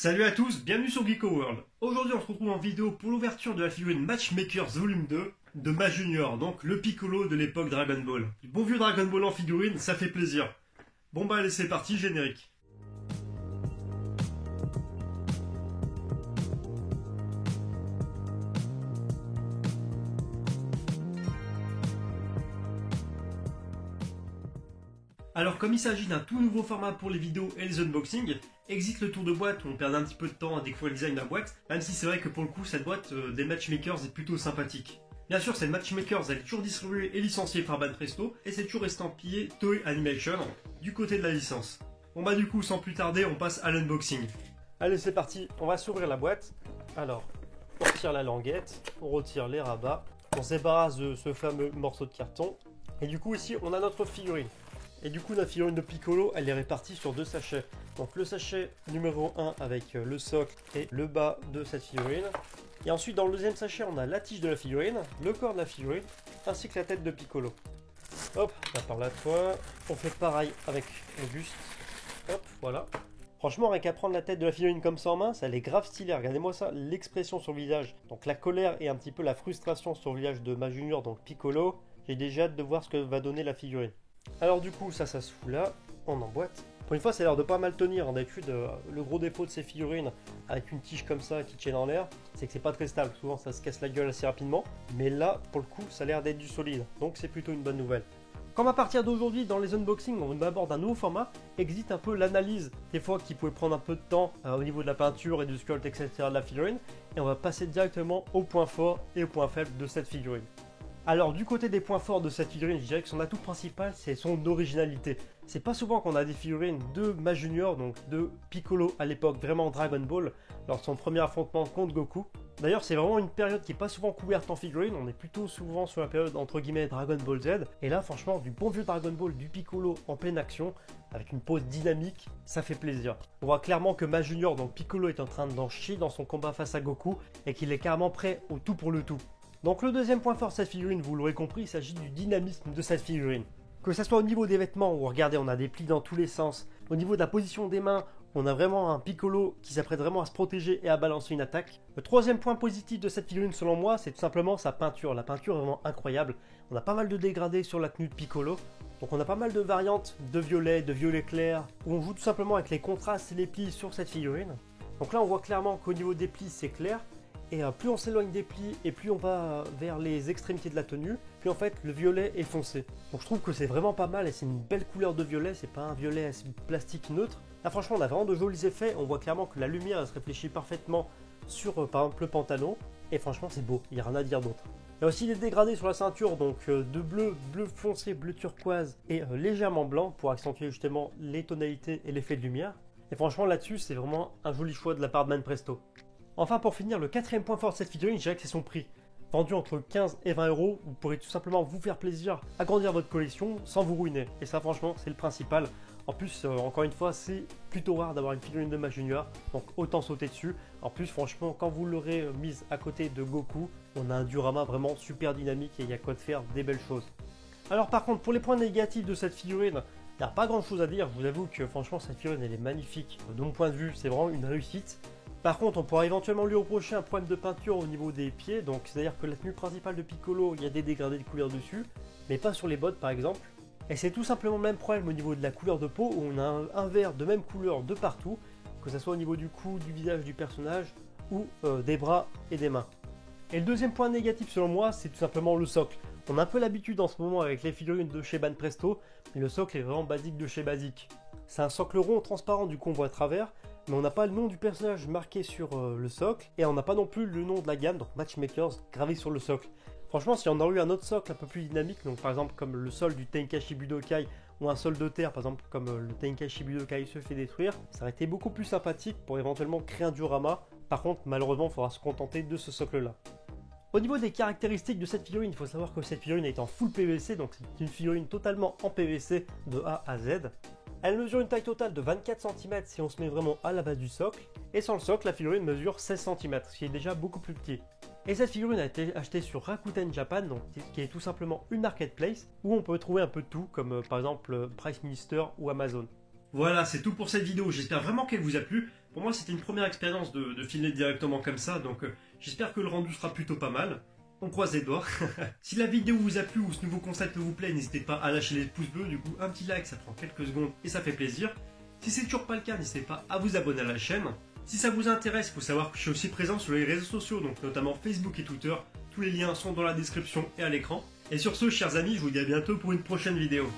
Salut à tous, bienvenue sur Geeko World. Aujourd'hui on se retrouve en vidéo pour l'ouverture de la figurine Matchmakers Volume 2 de Ma Junior, donc le Piccolo de l'époque Dragon Ball. Du bon vieux Dragon Ball en figurine, ça fait plaisir. Bon bah allez c'est parti, générique. Alors comme il s'agit d'un tout nouveau format pour les vidéos et les unboxings, existe le tour de boîte où on perd un petit peu de temps à découvrir le design de la boîte, même si c'est vrai que pour le coup cette boîte des Matchmakers est plutôt sympathique. Bien sûr cette Matchmakers elle est toujours distribuée et licenciée par Banpresto et c'est toujours estampillé Toei Animation du côté de la licence. Bon bah du coup sans plus tarder on passe à l'unboxing. Allez c'est parti, on va s'ouvrir la boîte. Alors on retire la languette, on retire les rabats, on se débarrasse de ce fameux morceau de carton et du coup ici on a notre figurine. Et du coup la figurine de Piccolo elle est répartie sur deux sachets. Donc le sachet numéro 1 avec le socle et le bas de cette figurine. Et ensuite dans le deuxième sachet on a la tige de la figurine, le corps de la figurine, ainsi que la tête de Piccolo. Hop, là par la toile, on fait pareil avec le buste. Hop, voilà. Franchement, rien qu'à prendre la tête de la figurine comme ça en main, ça elle est grave stylée. Regardez-moi ça, l'expression sur le visage. Donc la colère et un petit peu la frustration sur le visage de Ma Junior, donc Piccolo. J'ai déjà hâte de voir ce que va donner la figurine. Alors du coup, ça se fout là, on emboîte. Pour une fois, ça a l'air de pas mal tenir. D'habitude, le gros défaut de ces figurines, avec une tige comme ça qui tient dans l'air, c'est que c'est pas très stable. Souvent, ça se casse la gueule assez rapidement. Mais là, pour le coup, ça a l'air d'être du solide. Donc c'est plutôt une bonne nouvelle. Comme à partir d'aujourd'hui, dans les unboxings, on aborde un nouveau format, existe un peu l'analyse, des fois qui pouvait prendre un peu de temps au niveau de la peinture et du sculpt, etc. de la figurine. Et on va passer directement aux points forts et aux points faibles de cette figurine. Alors du côté des points forts de cette figurine, je dirais que son atout principal c'est son originalité. C'est pas souvent qu'on a des figurines de Ma Junior, donc de Piccolo à l'époque vraiment Dragon Ball, lors de son premier affrontement contre Goku. D'ailleurs c'est vraiment une période qui est pas souvent couverte en figurine, on est plutôt souvent sur la période entre guillemets Dragon Ball Z. Et là franchement du bon vieux Dragon Ball, du Piccolo en pleine action, avec une pose dynamique, ça fait plaisir. On voit clairement que Ma Junior, donc Piccolo est en train d'en chier dans son combat face à Goku, et qu'il est carrément prêt au tout pour le tout. Donc le deuxième point fort de cette figurine, vous l'aurez compris, il s'agit du dynamisme de cette figurine. Que ce soit au niveau des vêtements, où regardez, on a des plis dans tous les sens. Au niveau de la position des mains, on a vraiment un Piccolo qui s'apprête vraiment à se protéger et à balancer une attaque. Le troisième point positif de cette figurine selon moi, c'est tout simplement sa peinture. La peinture est vraiment incroyable. On a pas mal de dégradés sur la tenue de Piccolo. Donc on a pas mal de variantes de violet clair, où on joue tout simplement avec les contrastes et les plis sur cette figurine. Donc là on voit clairement qu'au niveau des plis c'est clair. Et plus on s'éloigne des plis et plus on va vers les extrémités de la tenue, puis en fait le violet est foncé. Donc je trouve que c'est vraiment pas mal et c'est une belle couleur de violet, c'est pas un violet plastique neutre. Là franchement on a vraiment de jolis effets, on voit clairement que la lumière elle se réfléchit parfaitement sur par exemple le pantalon. Et franchement c'est beau, il n'y a rien à dire d'autre. Il y a aussi des dégradés sur la ceinture, donc de bleu foncé, bleu turquoise et légèrement blanc pour accentuer justement les tonalités et l'effet de lumière. Et franchement là-dessus c'est vraiment un joli choix de la part de Banpresto. Enfin pour finir, le quatrième point fort de cette figurine, je dirais que c'est son prix. Vendu entre 15 et 20 euros, vous pourrez tout simplement vous faire plaisir, agrandir votre collection sans vous ruiner. Et ça franchement c'est le principal. En plus, encore une fois, c'est plutôt rare d'avoir une figurine de Ma Junior, donc autant sauter dessus. En plus franchement, quand vous l'aurez mise à côté de Goku, on a un diorama vraiment super dynamique et il y a quoi de faire des belles choses. Alors par contre, pour les points négatifs de cette figurine, il n'y a pas grand chose à dire. Je vous avoue que franchement cette figurine elle est magnifique. De mon point de vue, c'est vraiment une réussite. Par contre, on pourra éventuellement lui reprocher un problème de peinture au niveau des pieds, donc c'est-à-dire que la tenue principale de Piccolo, il y a des dégradés de couleur dessus, mais pas sur les bottes par exemple. Et c'est tout simplement le même problème au niveau de la couleur de peau, où on a un vert de même couleur de partout, que ce soit au niveau du cou, du visage du personnage, ou des bras et des mains. Et le deuxième point négatif selon moi, c'est tout simplement le socle. On a un peu l'habitude en ce moment avec les figurines de chez Banpresto, mais le socle est vraiment basique de chez basique. C'est un socle rond transparent du coup on voit à travers, mais on n'a pas le nom du personnage marqué sur le socle, et on n'a pas non plus le nom de la gamme, donc Matchmakers, gravé sur le socle. Franchement, si on aurait eu un autre socle un peu plus dynamique, donc par exemple comme le sol du Tenkaichi Budokai, ou un sol de terre, par exemple comme le Tenkaichi Budokai se fait détruire, ça aurait été beaucoup plus sympathique pour éventuellement créer un diorama. Par contre, malheureusement, il faudra se contenter de ce socle-là. Au niveau des caractéristiques de cette figurine, il faut savoir que cette figurine est en full PVC, donc c'est une figurine totalement en PVC de A à Z. Elle mesure une taille totale de 24 cm si on se met vraiment à la base du socle. Et sans le socle, la figurine mesure 16 cm, ce qui est déjà beaucoup plus petit. Et cette figurine a été achetée sur Rakuten Japan, donc, qui est tout simplement une marketplace, où on peut trouver un peu de tout, comme par exemple Price Minister ou Amazon. Voilà, c'est tout pour cette vidéo, j'espère vraiment qu'elle vous a plu. Pour moi c'était une première expérience de filmer directement comme ça, donc j'espère que le rendu sera plutôt pas mal. On croise les doigts. Si la vidéo vous a plu ou ce nouveau concept vous plaît, n'hésitez pas à lâcher les pouces bleus, du coup un petit like, ça prend quelques secondes et ça fait plaisir. Si c'est toujours pas le cas, n'hésitez pas à vous abonner à la chaîne. Si ça vous intéresse, il faut savoir que je suis aussi présent sur les réseaux sociaux, donc notamment Facebook et Twitter. Tous les liens sont dans la description et à l'écran. Et sur ce, chers amis, je vous dis à bientôt pour une prochaine vidéo.